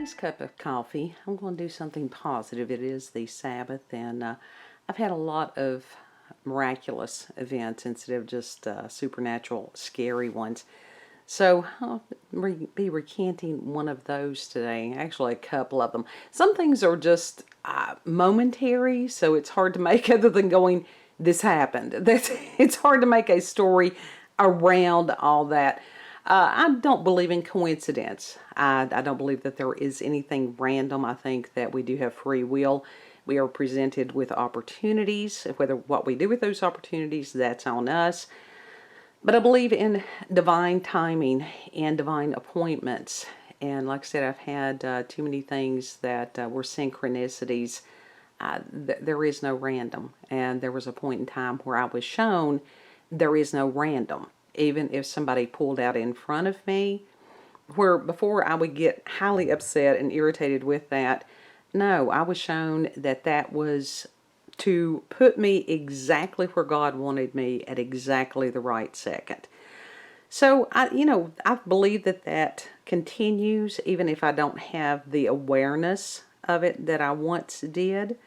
today's cup of coffee, I'm going to do something positive. It is the Sabbath, and I've had a lot of miraculous events instead of just supernatural, scary ones. So I'll be recanting one of those today, actually a couple of them. Some things are just momentary, so it's hard to make other than going, this happened. It's hard to make a story around all that. I don't believe in coincidence. I don't believe that there is anything random. I think that we do have free will. We are presented with opportunities. Whether what we do with those opportunities, that's on us. But I believe in divine timing and divine appointments. And like I said, I've had too many things that were synchronicities. There is no random. And there was a point in time where I was shown there is no random. Even if somebody pulled out in front of me, where before I would get highly upset and irritated with that, no, I was shown that that was to put me exactly where God wanted me at exactly the right second. So, I believe that that continues even if I don't have the awareness of it that I once did.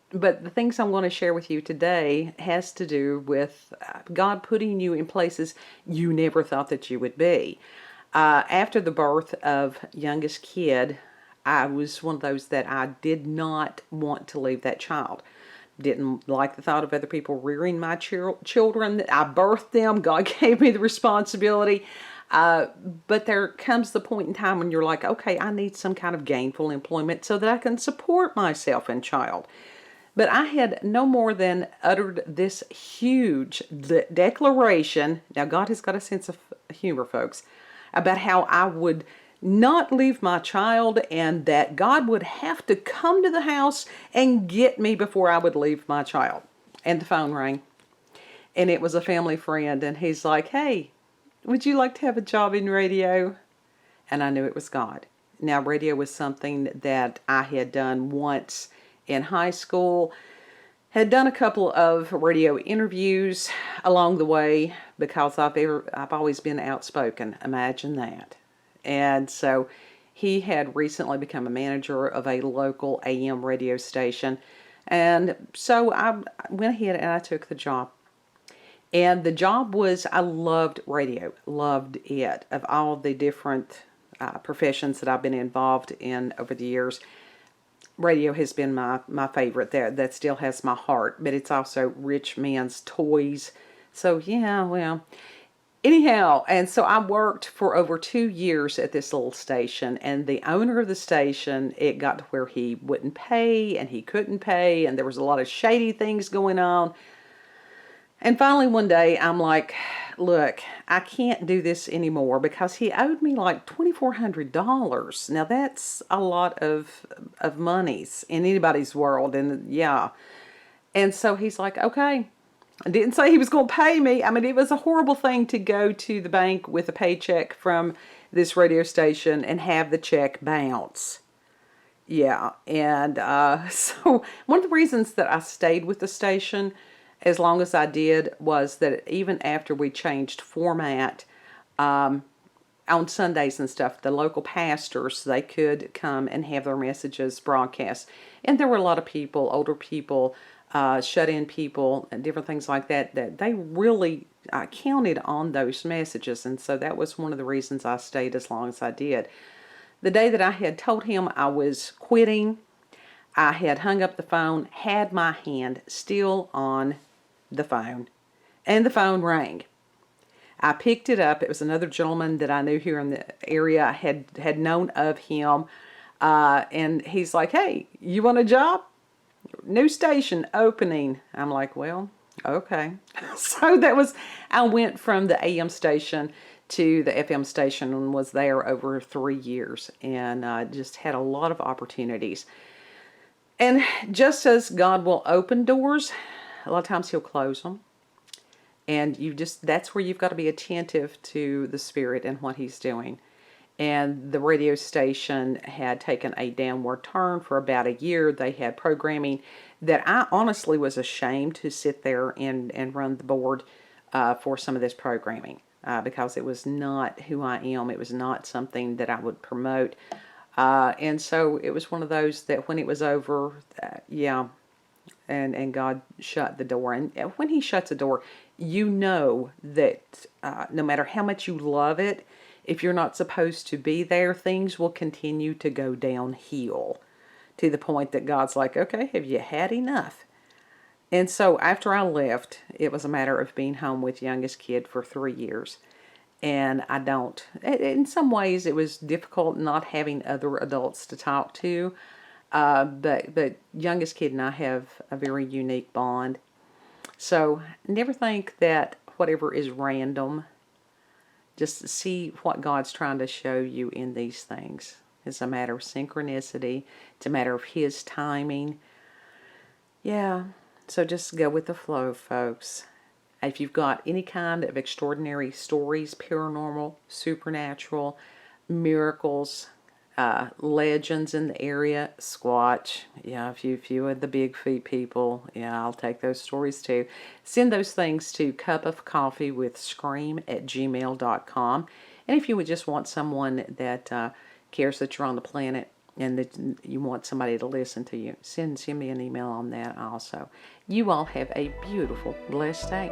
But the things I'm going to share with you today has to do with God putting you in places you never thought that you would be. After the birth of youngest kid, I was one of those that I did not want to leave that child. Didn't like the thought of other people rearing my children. I birthed them. God gave me the responsibility. But there comes the point in time when you're like, okay, I need some kind of gainful employment so that I can support myself and child. But I had no more than uttered this huge declaration. Now, God has got a sense of humor, folks, about how I would not leave my child and that God would have to come to the house and get me before I would leave my child. And the phone rang. And it was a family friend. And he's like, hey, would you like to have a job in radio? And I knew it was God. Now, radio was something that I had done once in high school, had done a couple of radio interviews along the way because I've always been outspoken. Imagine that. And so he had recently become a manager of a local AM radio station. And so I went ahead and I took the job. And the job was, I loved radio, loved it. Of all the different professions that I've been involved in over the years, radio has been my favorite. That still has my heart, but it's also rich man's toys. So yeah, well, anyhow, and so I worked for over 2 years at this little station, and the owner of the station, it got to where he wouldn't pay and he couldn't pay, and there was a lot of shady things going on. And finally one day I'm like, look, I can't do this anymore because he owed me like $2,400. Now that's a lot of monies in anybody's world, and yeah. And so he's like, okay. I didn't say he was going to pay me. I mean, it was a horrible thing to go to the bank with a paycheck from this radio station and have the check bounce. Yeah, and so one of the reasons that I stayed with the station as long as I did was that even after we changed format on Sundays and stuff, the local pastors, they could come and have their messages broadcast. And there were a lot of people, older people, shut-in people, and different things like that, that they really counted on those messages. And so that was one of the reasons I stayed as long as I did. The day that I had told him I was quitting, I had hung up the phone, had my hand still on the phone, and the phone rang. I picked it up. It was another gentleman that I knew here in the area. I had known of him, and he's like, hey, you want a job? New station opening. I'm like, well, okay. So I went from the AM station to the FM station and was there over 3 years, and just had a lot of opportunities. And just as God will open doors, a lot of times he'll close them. And that's where you've got to be attentive to the Spirit and what he's doing. And the radio station had taken a downward turn for about a year. They had programming that I honestly was ashamed to sit there and run the board for some of this programming. because it was not who I am. It was not something that I would promote. And so it was one of those that when it was over, yeah, and God shut the door. And when He shuts a door, you know that no matter how much you love it, if you're not supposed to be there, things will continue to go downhill to the point that God's like, okay, have you had enough? And so after I left, it was a matter of being home with youngest kid for 3 years. And I don't, in some ways it was difficult not having other adults to talk to. But youngest kid and I have a very unique bond. So never think that whatever is random, just see what God's trying to show you in these things. It's a matter of synchronicity. It's a matter of His timing. Yeah, so just go with the flow, folks. If you've got any kind of extraordinary stories, paranormal, supernatural, miracles, legends in the area, Squatch. Yeah, if you are the big feet people, yeah, I'll take those stories too. Send those things to cupofcoffeewithscream@gmail.com. And if you would just want someone that cares that you're on the planet and that you want somebody to listen to you, send me an email on that also. You all have a beautiful, blessed day.